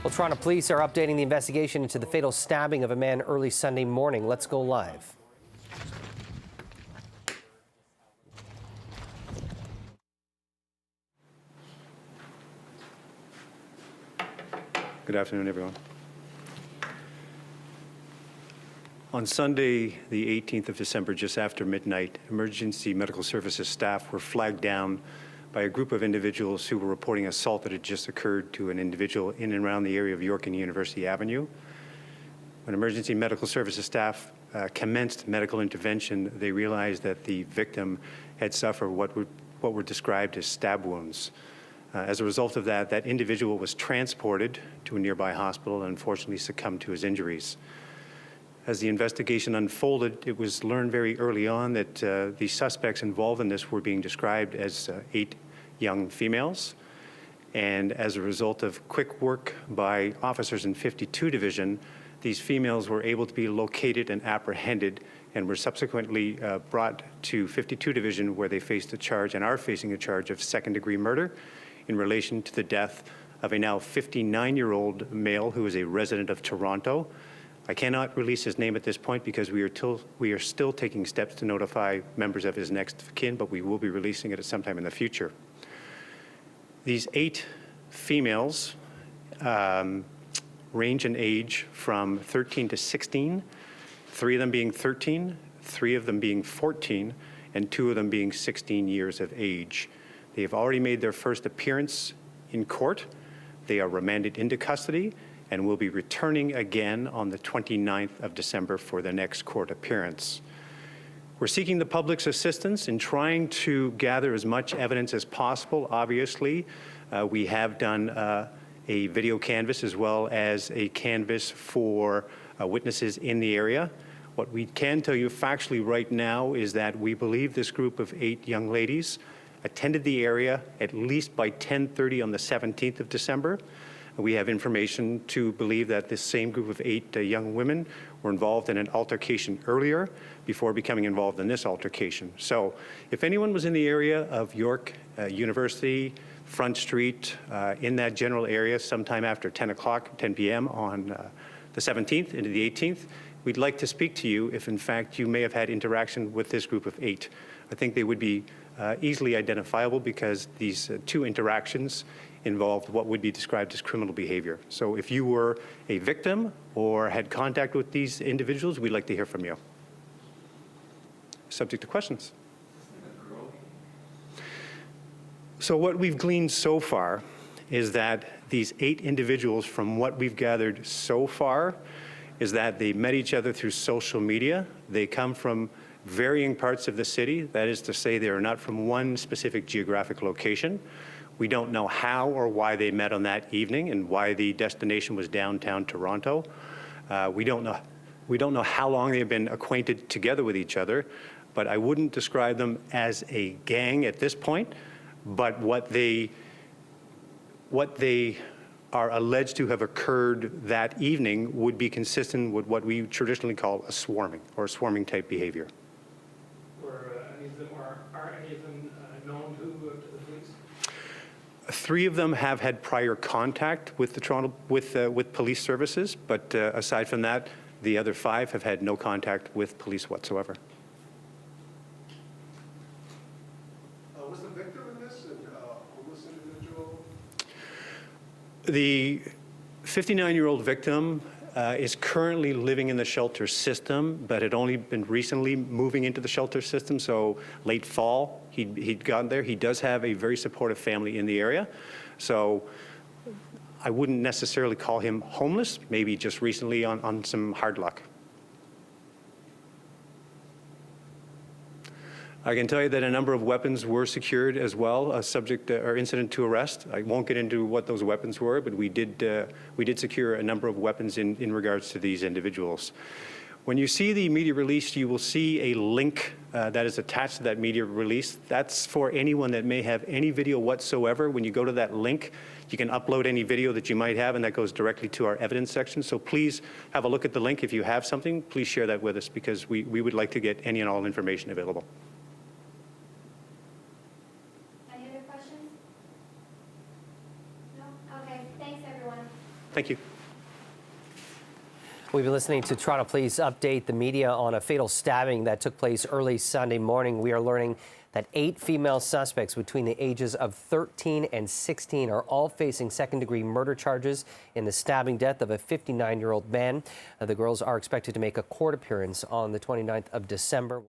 Well, Toronto police are updating the investigation into the fatal stabbing of a man early Sunday morning. Let's go live. Good afternoon, everyone. On Sunday, the 18th of December, just after midnight, emergency medical services staff were flagged down by a group of individuals who were reporting assault that had just occurred to an individual in and around the area of York and University Avenue. When emergency medical services staff commenced medical intervention, they realized that the victim had suffered what were described as stab wounds. As a result of that, that individual was transported to a nearby hospital and unfortunately succumbed to his injuries. As the investigation unfolded, it was learned very early on that the suspects involved in this were being described as 8 young females. And as a result of quick work by officers in 52 Division, these females were able to be located and apprehended and were subsequently brought to 52 Division, where they faced a charge and are facing a charge of second-degree murder in relation to the death of a now 59-year-old male who is a resident of Toronto. I cannot release his name at this point because we are still taking steps to notify members of his next of kin, but we will be releasing it at some time in the future. These 8 females range in age from 13 to 16, 3 of them being 13, 3 of them being 14, and 2 of them being 16 years of age. They have already made their first appearance in court. They are remanded into custody and will be returning again on the 29th of December for their next court appearance. We're seeking the public's assistance in trying to gather as much evidence as possible. Obviously, we have done a video canvass as well as a canvass for witnesses in the area. What we can tell you factually right now is that we believe this group of 8 young ladies attended the area at least by 10:30 on the 17th of December. We have information to believe that this same group of 8 young women were involved in an altercation earlier before becoming involved in this altercation. So if anyone was in the area of York University, Front Street, in that general area sometime after 10 p.m. on the 17th into the 18th, we'd like to speak to you if in fact you may have had interaction with this group of 8. I think they would be easily identifiable because these 2 interactions involved what would be described as criminal behavior. So if you were a victim or had contact with these individuals, we'd like to hear from you. Subject to questions. So what we've gleaned so far is that these 8 individuals, from what we've gathered so far, is that they met each other through social media. They come from varying parts of the city. That is to say, they are not from one specific geographic location. We don't know how or why they met on that evening and why the destination was downtown Toronto. We don't know how long they've been acquainted together with each other, but I wouldn't describe them as a gang at this point. But what they are alleged to have occurred that evening would be consistent with what we traditionally call a swarming or swarming type behavior. Are any of them known to the police? 3 of them have had prior contact with the Toronto with police services, but aside from that, the other 5 have had no contact with police whatsoever. Was the victim in this a homeless individual? The 59-year-old victim is currently living in the shelter system, but had only been recently moving into the shelter system, so late fall he'd gotten there. He does have a very supportive family in the area, so I wouldn't necessarily call him homeless, maybe just recently on some hard luck. I can tell you that a number of weapons were secured as well, a subject or incident to arrest. I won't get into what those weapons were, but we did secure a number of weapons in regards to these individuals. When you see the media release, you will see a link that is attached to that media release. That's for anyone that may have any video whatsoever. When you go to that link, you can upload any video that you might have, and that goes directly to our evidence section. So please have a look at the link. If you have something, please share that with us, because we would like to get any and all information available. Thank you. We've been listening to Toronto Police update the media on a fatal stabbing that took place early Sunday morning. We are learning that 8 female suspects between the ages of 13 and 16 are all facing second-degree murder charges in the stabbing death of a 59-year-old man. The girls are expected to make a court appearance on the 29th of December.